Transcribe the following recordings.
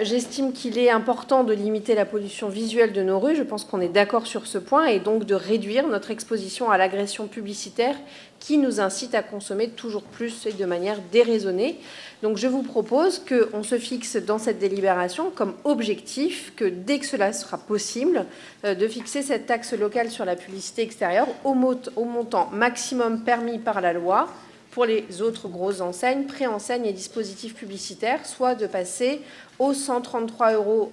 J'estime qu'il est important de limiter la pollution visuelle de nos rues. Je pense qu'on est d'accord sur ce point et donc de réduire notre exposition à l'agression publicitaire qui nous incite à consommer toujours plus et de manière déraisonnée. Donc je vous propose qu'on se fixe dans cette délibération comme objectif que dès que cela sera possible, de fixer cette taxe locale sur la publicité extérieure au montant maximum permis par la loi pour les autres grosses enseignes, préenseignes et dispositifs publicitaires, soit de passer aux 133 €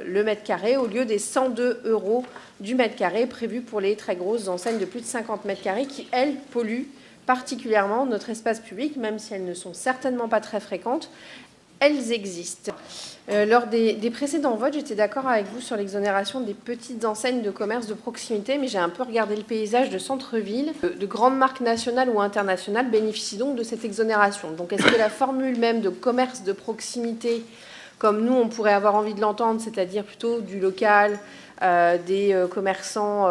le mètre carré au lieu des 102 € du mètre carré prévus pour les très grosses enseignes de plus de 50 mètres carrés qui, elles, polluent particulièrement notre espace public, même si elles ne sont certainement pas très fréquentes, elles existent. Lors des précédents votes, j'étais d'accord avec vous sur l'exonération des petites enseignes de commerce de proximité, mais j'ai un peu regardé le paysage de centre-ville. De grandes marques nationales ou internationales bénéficient donc de cette exonération. Donc est-ce que la formule même de commerce de proximité, comme nous on pourrait avoir envie de l'entendre, c'est-à-dire plutôt du local, des commerçants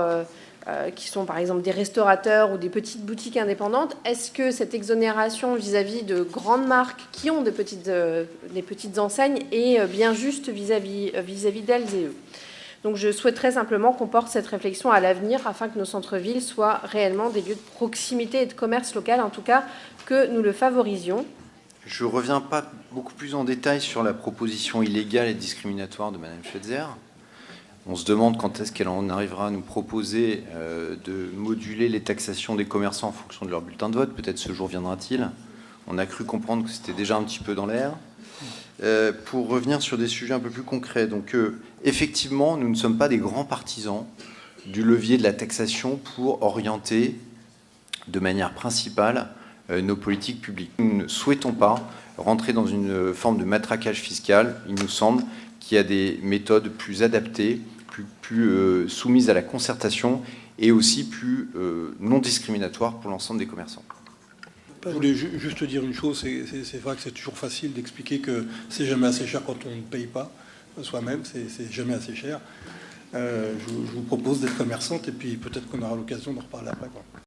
qui sont par exemple des restaurateurs ou des petites boutiques indépendantes, est-ce que cette exonération vis-à-vis de grandes marques qui ont des petites enseignes est bien juste vis-à-vis d'elles et eux? Donc je souhaiterais simplement qu'on porte cette réflexion à l'avenir afin que nos centres-villes soient réellement des lieux de proximité et de commerce local, en tout cas que nous le favorisions. Je ne reviens pas beaucoup plus en détail sur la proposition illégale et discriminatoire de Mme Schweitzer. On se demande quand est-ce qu'elle en arrivera à nous proposer de moduler les taxations des commerçants en fonction de leur bulletin de vote. Peut-être ce jour viendra-t-il. On a cru comprendre que c'était déjà un petit peu dans l'air. Pour revenir sur des sujets un peu plus concrets. Donc, effectivement, nous ne sommes pas des grands partisans du levier de la taxation pour orienter de manière principale nos politiques publiques. Nous ne souhaitons pas rentrer dans une forme de matraquage fiscal. Il nous semble qu'il y a des méthodes plus adaptées, plus soumises à la concertation et aussi plus non discriminatoires pour l'ensemble des commerçants. Je voulais juste dire une chose, c'est vrai que c'est toujours facile d'expliquer que c'est jamais assez cher quand on ne paye pas soi-même, c'est jamais assez cher. Je vous propose d'être commerçante et puis peut-être qu'on aura l'occasion d'en reparler après.